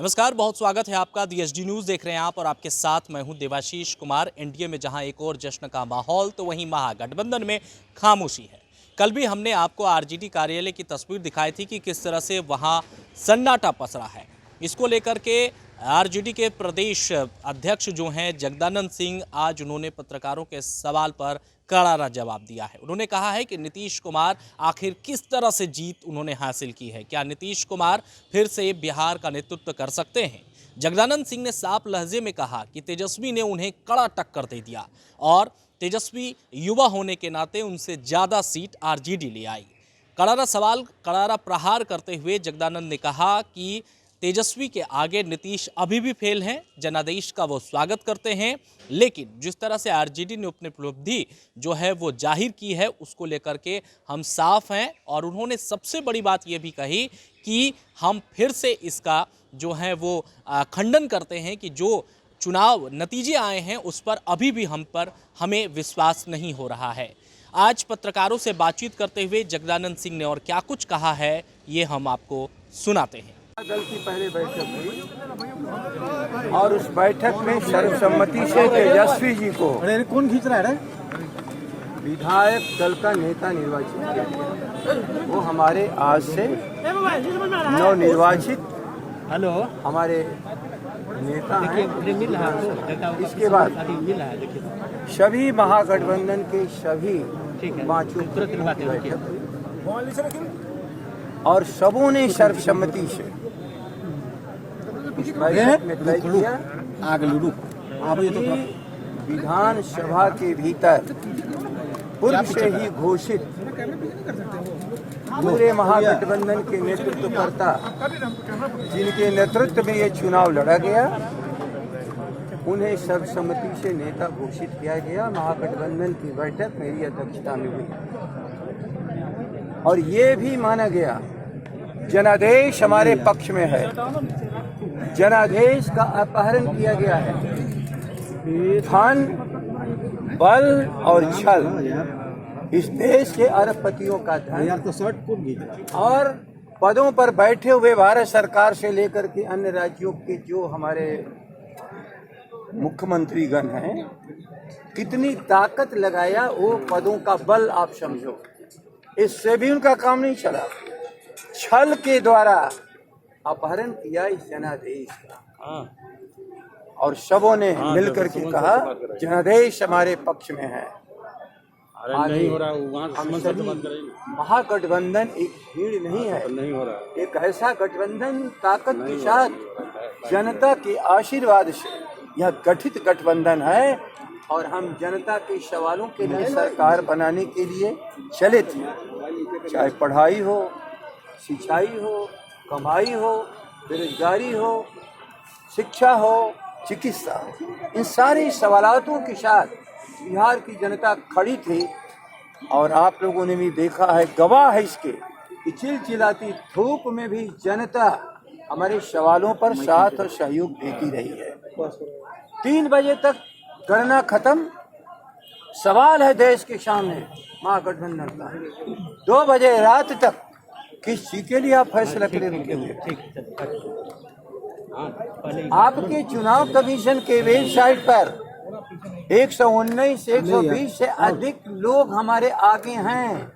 नमस्कार, बहुत स्वागत है आपका। DSD न्यूज़ देख रहे हैं आप और आपके साथ मैं हूं देवाशीष कुमार। एनडीए में जहां एक और जश्न का माहौल तो वहीं महागठबंधन में खामोशी है। कल भी हमने आपको आरजेडी कार्यालय की तस्वीर दिखाई थी कि किस तरह से वहां सन्नाटा पसरा है। इसको लेकर के आरजेडी के प्रदेश अध्यक्ष जो हैं जगदानंद सिंह, आज उन्होंने पत्रकारों के सवाल पर करारा जवाब दिया है। उन्होंने कहा है कि नीतीश कुमार आखिर किस तरह से जीत उन्होंने हासिल की है, क्या नीतीश कुमार फिर से बिहार का नेतृत्व कर सकते हैं। जगदानंद सिंह ने साफ लहजे में कहा कि तेजस्वी ने उन्हें कड़ा टक्कर दे दिया और तेजस्वी युवा होने के नाते उनसे ज़्यादा सीट आरजेडी ले आई। करारा प्रहार करते हुए जगदानंद ने कहा कि तेजस्वी के आगे नीतीश अभी भी फेल हैं। जनादेश का वो स्वागत करते हैं, लेकिन जिस तरह से आरजेडी ने अपनी उपलब्धि जो है वो जाहिर की है उसको लेकर के हम साफ हैं। और उन्होंने सबसे बड़ी बात ये भी कही कि हम फिर से इसका जो है वो खंडन करते हैं कि जो चुनाव नतीजे आए हैं उस पर अभी भी हमें विश्वास नहीं हो रहा है। आज पत्रकारों से बातचीत करते हुए जगदानंद सिंह ने और क्या कुछ कहा है ये हम आपको सुनाते हैं। दल की पहले बैठक हुई और उस बैठक में सर्वसम्मति से तेजस्वी जी को कौन खींच रहा है विधायक दल का नेता निर्वाचित किया गया। वो हमारे आज से नवनिर्वाचित हमारे नेता हैं। इसके बाद सभी महागठबंधन के सभी पांचों की बैठक हुई और सबों ने सर्वसम्मति से इस बैठक में तय किया कि विधानसभा के भीतर पूर्व से ही घोषित पूरे महागठबंधन के नेतृत्वकर्ता जिनके नेतृत्व में ये चुनाव लड़ा गया उन्हें सर्वसम्मति से नेता घोषित किया गया। महागठबंधन की बैठक मेरी अध्यक्षता में हुई और ये भी माना गया जनादेश हमारे पक्ष में है। जनादेश का अपहरण किया गया है। धन, बल और छल इस देश के अरबपतियों का धन और पदों पर बैठे हुए भारत सरकार से लेकर के अन्य राज्यों के जो हमारे मुख्यमंत्री गण हैं, कितनी ताकत लगाया वो पदों का बल आप समझो। इससे भी उनका काम नहीं चला। छल के द्वारा अपहरण किया इस जनादेश का और सबों ने मिलकर के कहा जनादेश हमारे पक्ष में है। नहीं हो रहा हम सभी महागठबंधन एक भीड़ नहीं है, एक ऐसा गठबंधन ताकत के साथ जनता के आशीर्वाद से यह गठित गठबंधन है और हम जनता के सवालों के लिए सरकार बनाने के लिए चले थे। चाहे पढ़ाई हो, सिंचाई हो, कमाई हो, बेरोजगारी हो, शिक्षा हो, चिकित्सा हो, इन सारे सवालों के साथ बिहार की जनता खड़ी थी। और आप लोगों ने भी देखा है, गवाह है इसके कि चिलचिलाती धूप में भी जनता हमारे सवालों पर साथ और सहयोग देती रही है। 3 बजे तक गणना खत्म। सवाल है देश के सामने महागठबंधन का 2 बजे रात तक किस चीज के लिए आप फैसला के लिए रुके हुए थे। आपके चुनाव कमीशन के वेबसाइट पर 119 120 से अधिक लोग हमारे आगे हैं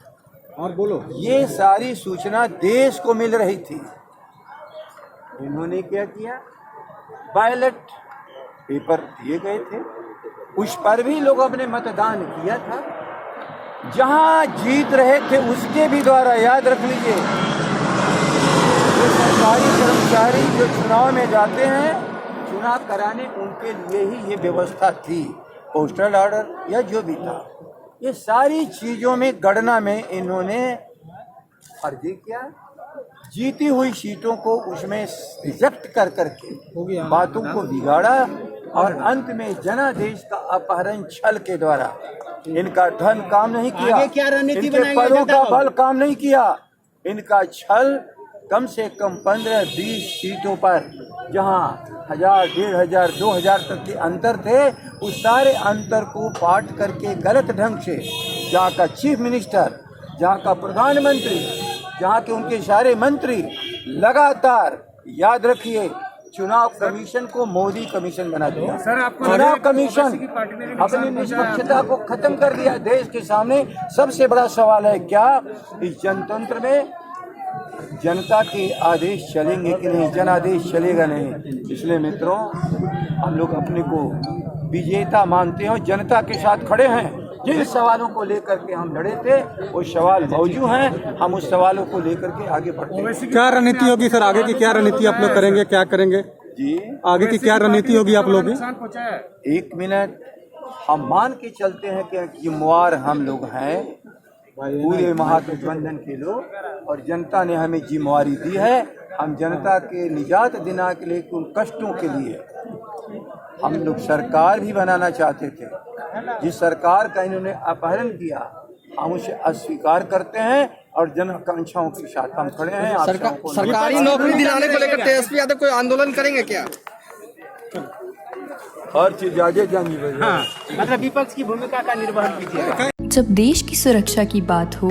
और बोलो ये सारी सूचना देश को मिल रही थी। इन्होंने क्या किया, बैलेट पेपर दिए गए थे, उस पर भी लोगों ने मतदान किया था। जहां जीत रहे थे उसके भी द्वारा, याद रख लीजिए, जो सरकारी कर्मचारी जो चुनाव में जाते हैं चुनाव कराने, उनके लिए ही ये व्यवस्था थी, पोस्टल ऑर्डर या जो भी था। ये सारी चीजों में गणना में इन्होंने फर्जी किया। जीती हुई सीटों को उसमें रिजेक्ट कर करके बातों को बिगाड़ा और अंत में जनादेश का अपहरण छल के द्वारा इनका धन काम नहीं किया, इनके पदों का बल काम नहीं किया, इनका छल कम से कम 15-20 सीटों पर जहां 1000, 1500, 2000 तक के अंतर थे, उस सारे अंतर को पाट करके गलत ढंग से जहाँ का चीफ मिनिस्टर, जहाँ का प्रधानमंत्री, जहाँ के उनके सारे मंत्री लगातार, याद रखिए, चुनाव कमीशन को मोदी कमीशन बना दिया। चुनाव कमीशन अपनी निष्पक्षता को खत्म कर दिया। देश के सामने सबसे बड़ा सवाल है क्या इस जनतंत्र में जनता के आदेश चलेंगे कि नहीं, जनादेश चलेगा नहीं। इसलिए मित्रों, हम लोग अपने को विजेता मानते हैं, जनता के साथ खड़े हैं। जिन सवालों को लेकर के हम लड़े थे वो सवाल मौजूद हैं, हम उस सवालों को लेकर के आगे बढ़ते हैं। क्या रणनीति होगी सर, आगे की क्या रणनीति आप लोग करेंगे, क्या करेंगे जी? आगे की क्या रणनीति होगी आप लोग की? एक मिनट, हम मान के चलते हैं कि जिम्मेवार हम लोग हैं, पूरे महागठबंधन के लोग, और जनता ने हमें जिम्मेवारी दी है। हम जनता के निजात दिलाने के लिए, उन कष्टों के लिए हम लोग सरकार भी बनाना चाहते थे। जिस सरकार का इन्होंने अपहरण किया हम उसे अस्वीकार करते हैं और जन आकांक्षाओं के साथ हम खड़े हैं। सरकारी नौकरी दिलाने को लेकर तेजस्वी यादव कोई आंदोलन करेंगे क्या? हर चीज आगे जानी। हाँ, मतलब विपक्ष की भूमिका का निर्वहन कीजिएगा। जब देश की सुरक्षा की बात हो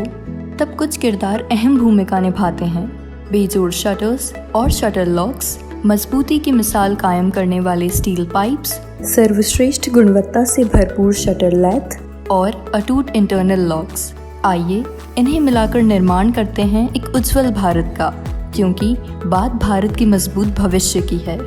तब कुछ किरदार अहम भूमिका निभाते हैं। बेजोड़ शटर्स और शटर लॉक्स, मजबूती की मिसाल कायम करने वाले स्टील पाइप्स, सर्वश्रेष्ठ गुणवत्ता से भरपूर शटर लैथ और अटूट इंटरनल लॉक्स। आइए इन्हें मिलाकर निर्माण करते हैं एक उज्जवल भारत का, क्योंकि बात भारत की मजबूत भविष्य की है।